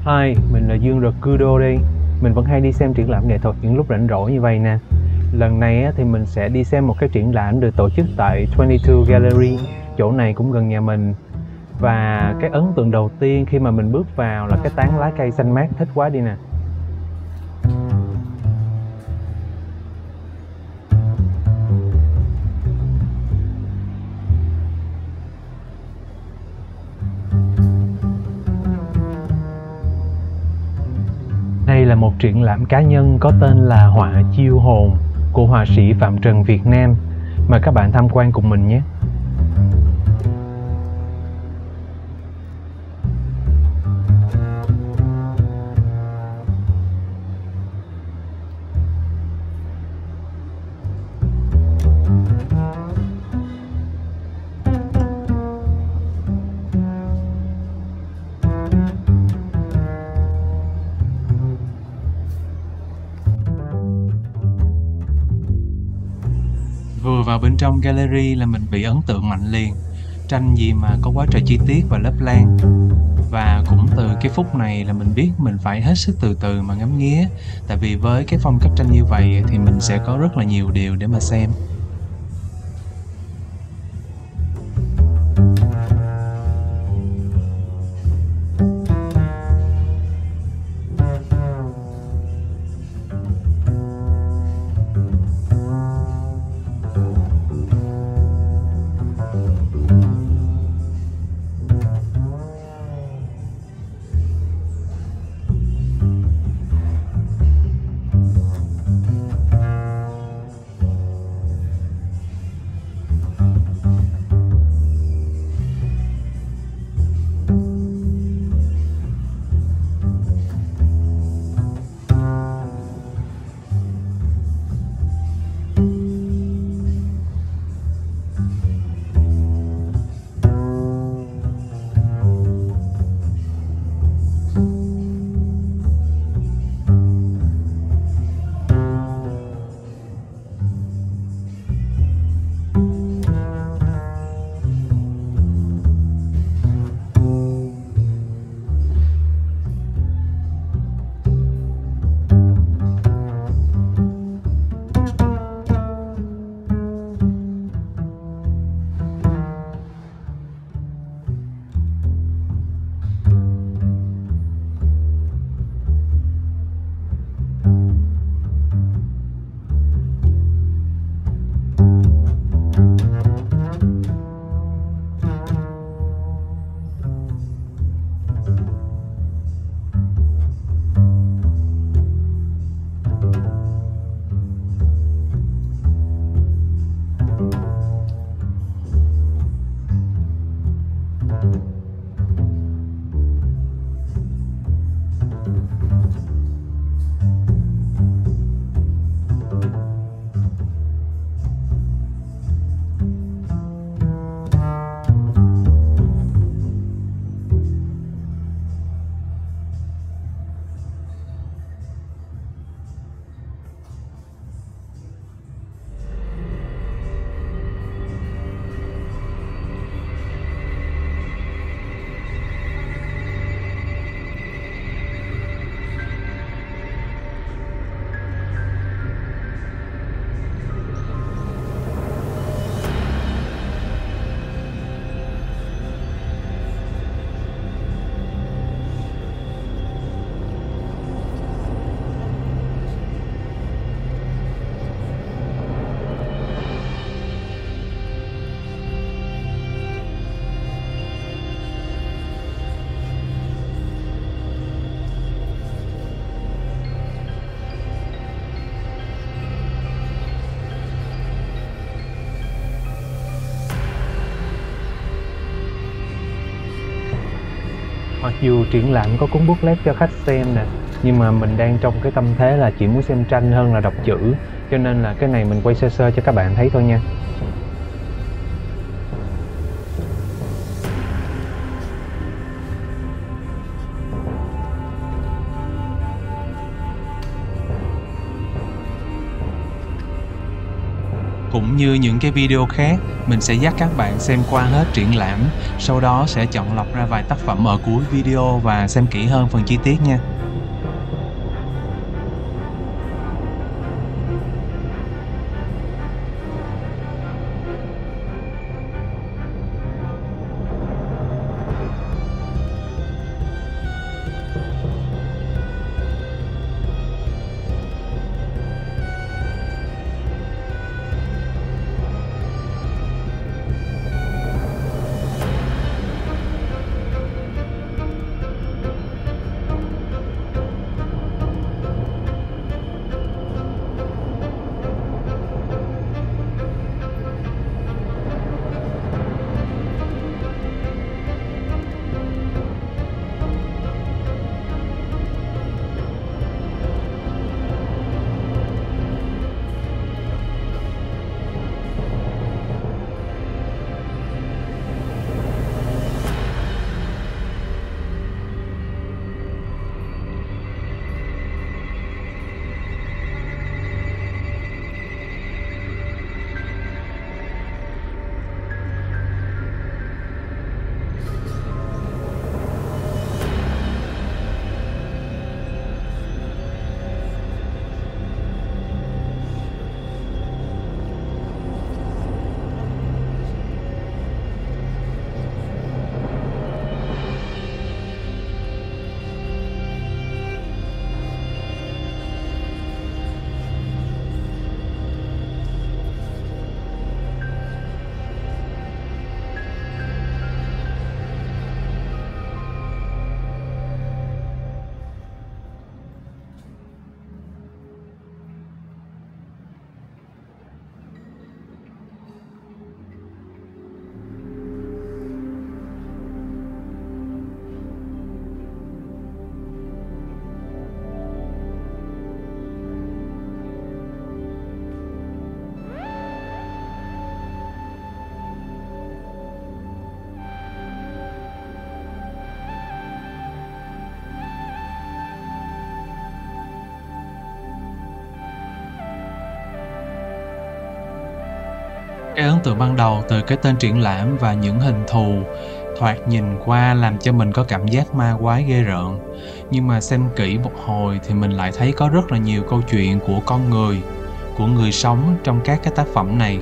Hi, mình là Dương Rakudo đây. Mình vẫn hay đi xem triển lãm nghệ thuật những lúc rảnh rỗi như vậy nè. Lần này á, thì mình sẽ đi xem một cái triển lãm được tổ chức tại 22 Gallery. Chỗ này cũng gần nhà mình. Và cái ấn tượng đầu tiên khi mà mình bước vào là cái tán lá cây xanh mát, thích quá đi nè. Đây là một triển lãm cá nhân có tên là Họa Chiêu Hồn của họa sĩ Phạm Trần Việt Nam. Mời các bạn tham quan cùng mình nhé. Vừa vào bên trong gallery là mình bị ấn tượng mạnh liền. Tranh gì mà có quá trời chi tiết và lấp lan. Và cũng từ cái phút này là mình biết mình phải hết sức từ từ mà ngắm nghía. Tại vì với cái phong cách tranh như vậy thì mình sẽ có rất là nhiều điều để mà xem. Mặc dù triển lãm có cuốn booklet cho khách xem nè, nhưng mà mình đang trong cái tâm thế là chỉ muốn xem tranh hơn là đọc chữ, cho nên là cái này mình quay sơ sơ cho các bạn thấy thôi nha. Cũng như những cái video khác, mình sẽ dắt các bạn xem qua hết triển lãm, sau đó sẽ chọn lọc ra vài tác phẩm ở cuối video và xem kỹ hơn phần chi tiết nha. Cái ấn tượng ban đầu từ cái tên triển lãm và những hình thù thoạt nhìn qua làm cho mình có cảm giác ma quái ghê rợn. Nhưng mà xem kỹ một hồi thì mình lại thấy có rất là nhiều câu chuyện của con người, của người sống trong các cái tác phẩm này.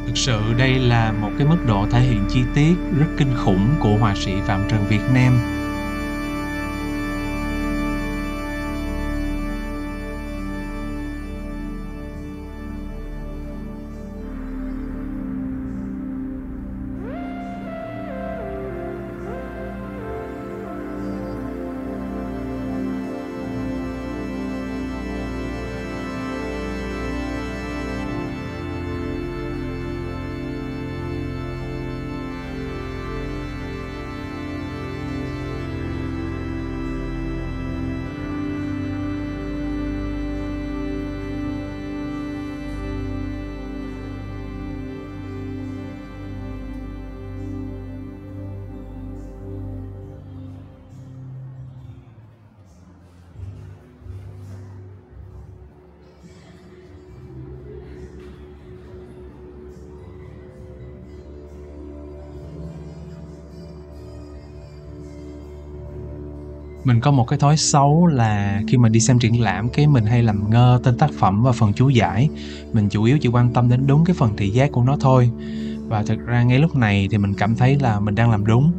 Thực sự đây là một cái mức độ thể hiện chi tiết rất kinh khủng của họa sĩ Phạm Trần Việt Nam. Mình có một cái thói xấu là khi mà đi xem triển lãm cái mình hay làm ngơ tên tác phẩm và phần chú giải. Mình chủ yếu chỉ quan tâm đến đúng cái phần thị giác của nó thôi. Và thực ra ngay lúc này thì mình cảm thấy là mình đang làm đúng.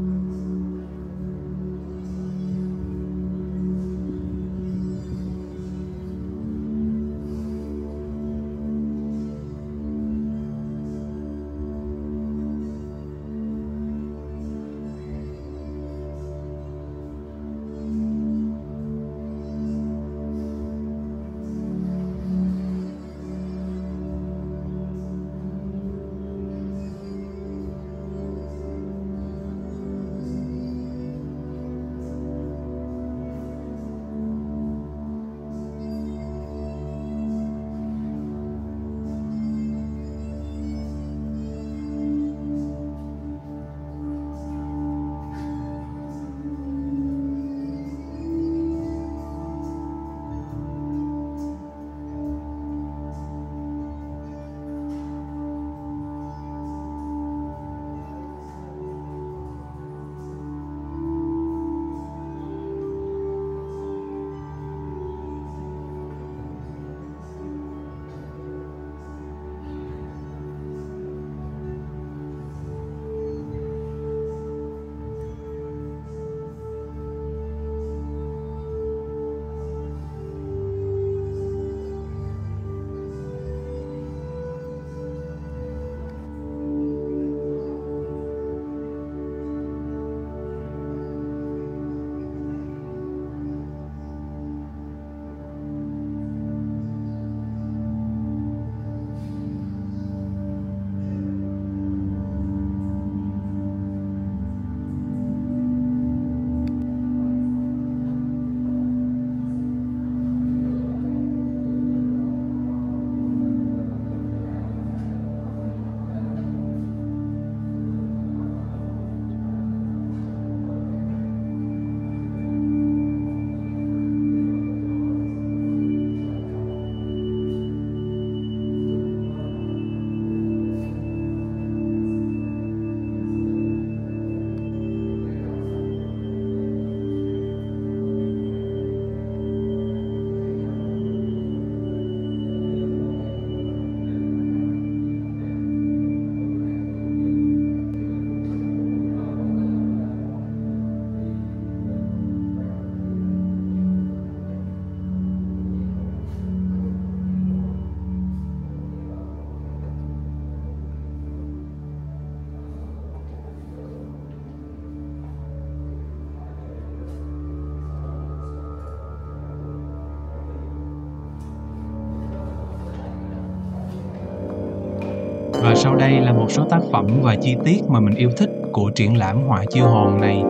sau đây là một số tác phẩm và chi tiết mà mình yêu thích của triển lãm họa chiêu hồn này.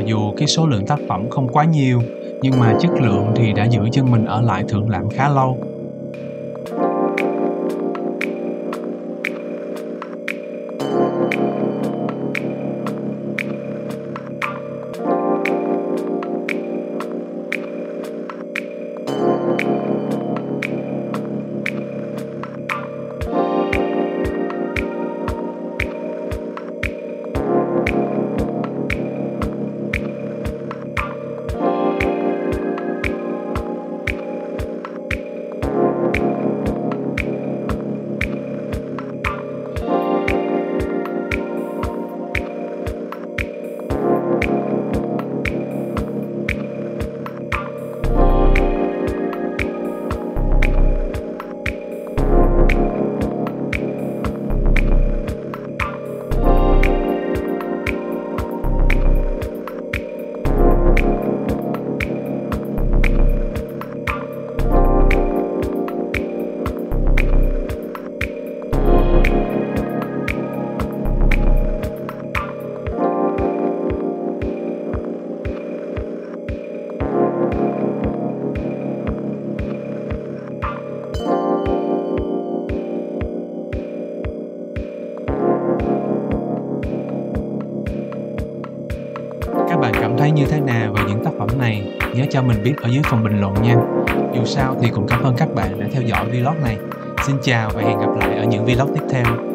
Dù cái số lượng tác phẩm không quá nhiều, nhưng mà chất lượng thì đã giữ chân mình ở lại thưởng lãm khá lâu. Các bạn cảm thấy như thế nào về những tác phẩm này? Nhớ cho mình biết ở dưới phần bình luận nha. Dù sao thì cũng cảm ơn các bạn đã theo dõi vlog này. Xin chào và hẹn gặp lại ở những vlog tiếp theo.